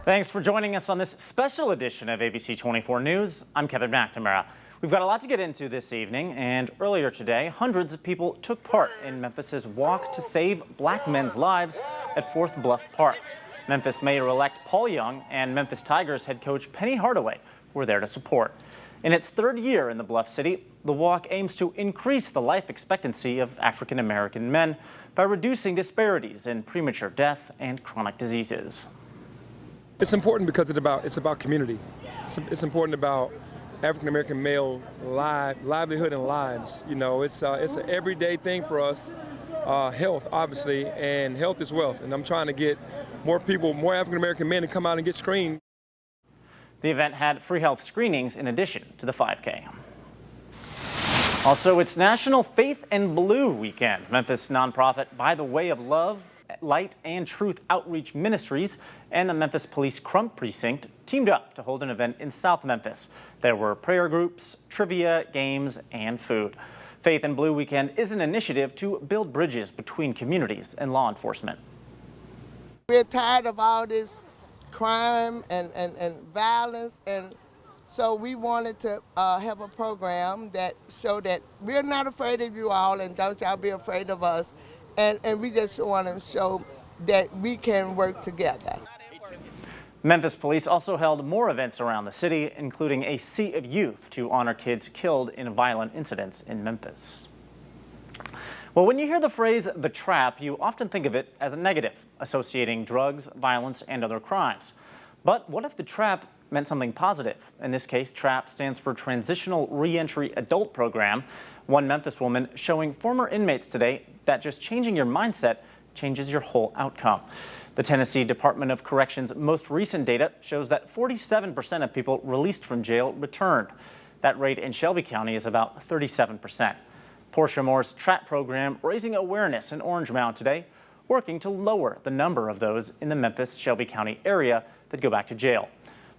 Thanks for joining us on this special edition of ABC24 News. I'm Kevin McNamara. We've got a lot to get into this evening, and earlier today, hundreds of people took part in Memphis's Walk to Save Black Men's Lives at Fourth Bluff Park. Memphis Mayor-elect Paul Young and Memphis Tigers head coach Penny Hardaway were there to support. In its third year in the Bluff City, the walk aims to increase the life expectancy of African-American men by reducing disparities in premature death and chronic diseases. It's important because it's about community. It's important about African-American male livelihood and lives. You know, it's an everyday thing for us. Health, obviously, and health is wealth. And I'm trying to get more people, more African-American men to come out and get screened. The event had free health screenings in addition to the 5K. Also, it's National Faith and Blue Weekend. Memphis nonprofit By the Way of Love, Light and Truth Outreach Ministries and the Memphis Police Crump Precinct teamed up to hold an event in South Memphis. There were prayer groups, trivia, games, and food. Faith and Blue Weekend is an initiative to build bridges between communities and law enforcement. We're tired of all this crime and violence, and so we wanted to have a program that showed that we're not afraid of you all, and don't y'all be afraid of us. And we just want to show that we can work together. Memphis police also held more events around the city, including a Sea of Youth to honor kids killed in violent incidents in Memphis. Well, when you hear the phrase "the trap," you often think of it as a negative, associating drugs, violence, and other crimes. But what if the trap meant something positive? In this case, TRAP stands for Transitional Reentry Adult Program. One Memphis woman showing former inmates today that just changing your mindset changes your whole outcome. The Tennessee Department of Corrections' most recent data shows that 47% of people released from jail returned. That rate in Shelby County is about 37%. Portia Moore's TRAP program raising awareness in Orange Mound today, working to lower the number of those in the Memphis-Shelby County area that go back to jail.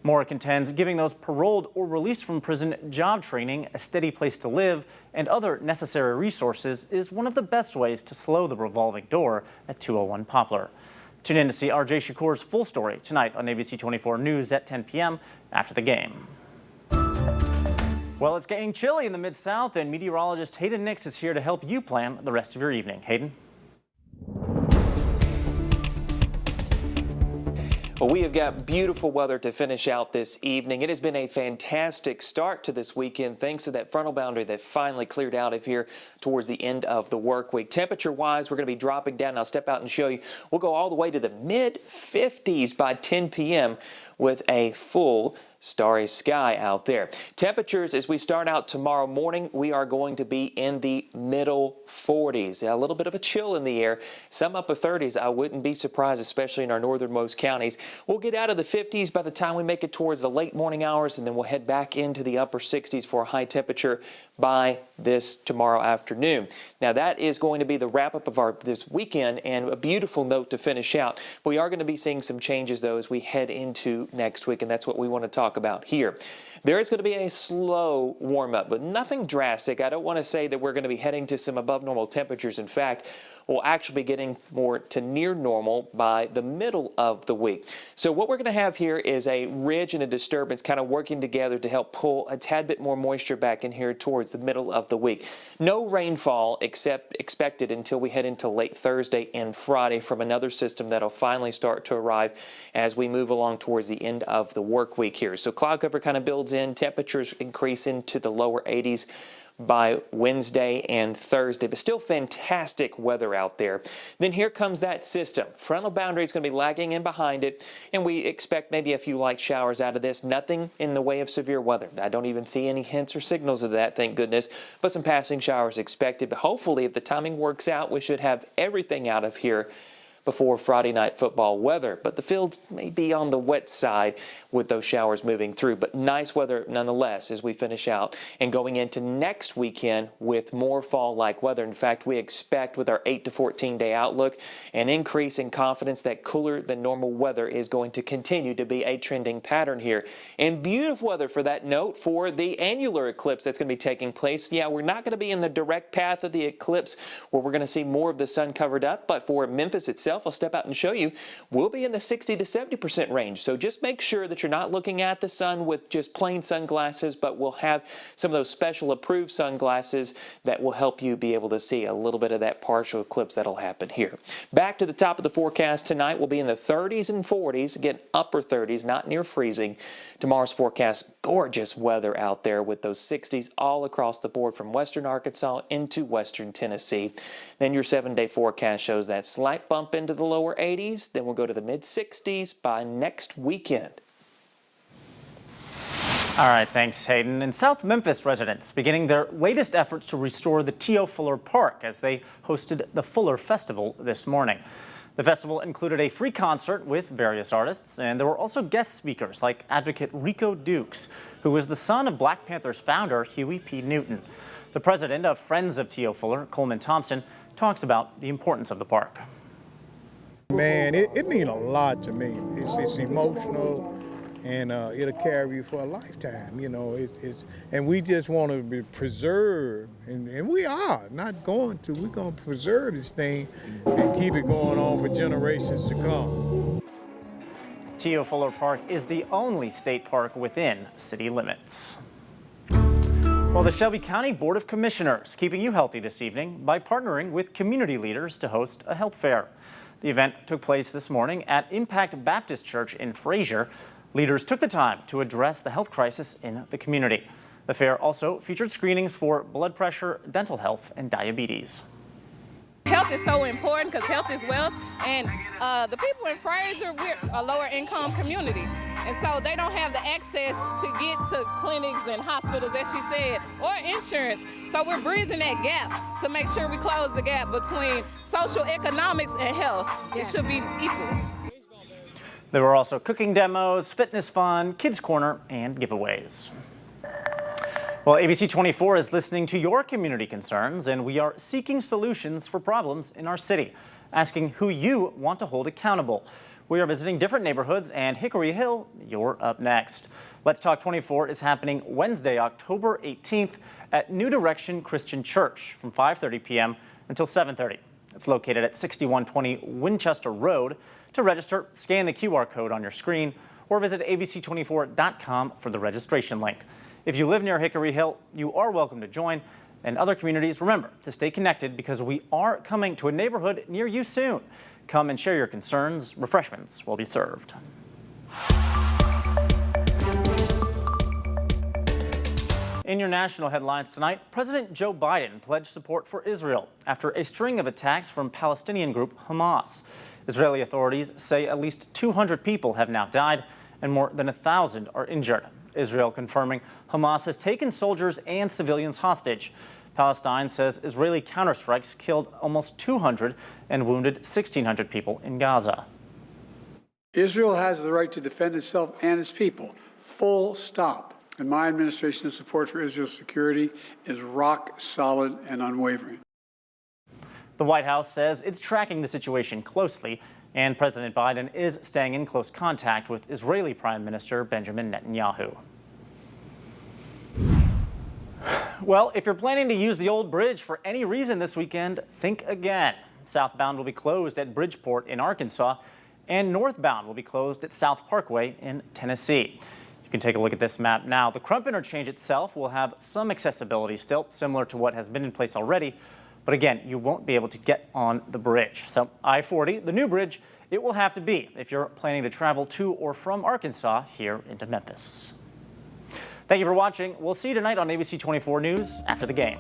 Moore contends giving those paroled or released from prison job training, a steady place to live, and other necessary resources is one of the best ways to slow the revolving door at 201 Poplar. Tune in to see RJ Shakur's full story tonight on ABC24 News at 10 p.m. after the game. Well, it's getting chilly in the Mid-South, and meteorologist Hayden Nix is here to help you plan the rest of your evening. Hayden? Well, we have got beautiful weather to finish out this evening. It has been a fantastic start to this weekend thanks to that frontal boundary that finally cleared out of here towards the end of the work week. Temperature-wise, we're going to be dropping down. I'll step out and show you. We'll go all the way to the mid-50s by 10 p.m. with a full starry sky out there. Temperatures as we start out tomorrow morning, we are going to be in the middle 40s. A little bit of a chill in the air. Some upper 30s. I wouldn't be surprised, especially in our northernmost counties. We'll get out of the 50s by the time we make it towards the late morning hours, and then we'll head back into the upper 60s for a high temperature by this tomorrow afternoon. Now that is going to be the wrap-up of this weekend, and a beautiful note to finish out. We are going to be seeing some changes though as we head into next week, and that's what we want to talk about here. There is going to be a slow warm-up, but nothing drastic. I don't want to say that we're going to be heading to some above normal temperatures. In fact, we'll actually be getting more to near normal by the middle of the week. So what we're going to have here is a ridge and a disturbance kind of working together to help pull a tad bit more moisture back in here towards the middle of the week. No rainfall expected until we head into late Thursday and Friday from another system that'll finally start to arrive as we move along towards the end of the work week here. So cloud cover kind of builds in, temperatures increase into the lower 80s by Wednesday and Thursday, but still fantastic weather out there. Then here comes that system. Frontal boundary is going to be lagging in behind it, and we expect maybe a few light showers out of this. Nothing in the way of severe weather. I don't even see any hints or signals of that, thank goodness, but some passing showers expected. But hopefully, if the timing works out, we should have everything out of here before Friday night football weather, but the fields may be on the wet side with those showers moving through, but nice weather nonetheless as we finish out and going into next weekend with more fall-like weather. In fact, we expect with our 8 to 14 day outlook an increase in confidence that cooler than normal weather is going to continue to be a trending pattern here. And beautiful weather for that note for the annular eclipse that's going to be taking place. Yeah, we're not going to be in the direct path of the eclipse where we're going to see more of the sun covered up, but for Memphis itself, itself, I'll step out and show you, will be in the 60 to 70% range. So just make sure that you're not looking at the sun with just plain sunglasses, but we'll have some of those special approved sunglasses that will help you be able to see a little bit of that partial eclipse that'll happen here. Back to the top of the forecast tonight, we'll be in the 30s and 40s, again upper 30s, not near freezing. Tomorrow's forecast, gorgeous weather out there with those 60s all across the board from western Arkansas into western Tennessee. Then your 7-day forecast shows that slight bump into the lower 80s, then we'll go to the mid 60s by next weekend. All right, thanks, Hayden. And South Memphis residents beginning their latest efforts to restore the T.O. Fuller Park as they hosted the Fuller Festival this morning. The festival included a free concert with various artists, and there were also guest speakers like advocate Rico Dukes, who is the son of Black Panthers founder Huey P. Newton. The president of Friends of T.O. Fuller, Coleman Thompson, talks about the importance of the park. Man, it means a lot to me. It's emotional, and it'll carry you for a lifetime. You know, and we just want to be preserved, and we are not going to. We're going to preserve this thing and keep it going on for generations to come. T.O. Fuller Park is the only state park within city limits. Well, the Shelby County Board of Commissioners keeping you healthy this evening by partnering with community leaders to host a health fair. The event took place this morning at Impact Baptist Church in Fraser. Leaders took the time to address the health crisis in the community. The fair also featured screenings for blood pressure, dental health, and diabetes. Health is so important because health is wealth, and the people in Fraser, we're a lower income community, and so they don't have the access to get to clinics and hospitals, as she said, or insurance. So we're bridging that gap to make sure we close the gap between social economics and health. It should be equal. There were also cooking demos, fitness fun, kids corner, and giveaways. Well, ABC24 is listening to your community concerns, and we are seeking solutions for problems in our city, asking who you want to hold accountable. We are visiting different neighborhoods, and Hickory Hill, you're up next. Let's Talk 24 is happening Wednesday, October 18th at New Direction Christian Church from 5:30 p.m. until 7:30. It's located at 6120 Winchester Road. To register, scan the QR code on your screen or visit abc24.com for the registration link. If you live near Hickory Hill, you are welcome to join. And other communities, remember to stay connected because we are coming to a neighborhood near you soon. Come and share your concerns. Refreshments will be served. In your national headlines tonight, President Joe Biden pledged support for Israel after a string of attacks from Palestinian group Hamas. Israeli authorities say at least 200 people have now died and more than 1,000 are injured. Israel confirming Hamas has taken soldiers and civilians hostage. Palestine says Israeli counterstrikes killed almost 200 and wounded 1,600 people in Gaza. Israel has the right to defend itself and its people, full stop. And my administration's support for Israel's security is rock solid and unwavering. The White House says it's tracking the situation closely, and President Biden is staying in close contact with Israeli Prime Minister Benjamin Netanyahu. Well, if you're planning to use the old bridge for any reason this weekend, think again. Southbound will be closed at Bridgeport in Arkansas, and northbound will be closed at South Parkway in Tennessee. You can take a look at this map now. The Crump interchange itself will have some accessibility still, similar to what has been in place already. But again, you won't be able to get on the bridge. So I-40, the new bridge, it will have to be if you're planning to travel to or from Arkansas here into Memphis. Thank you for watching. We'll see you tonight on ABC24 News after the game.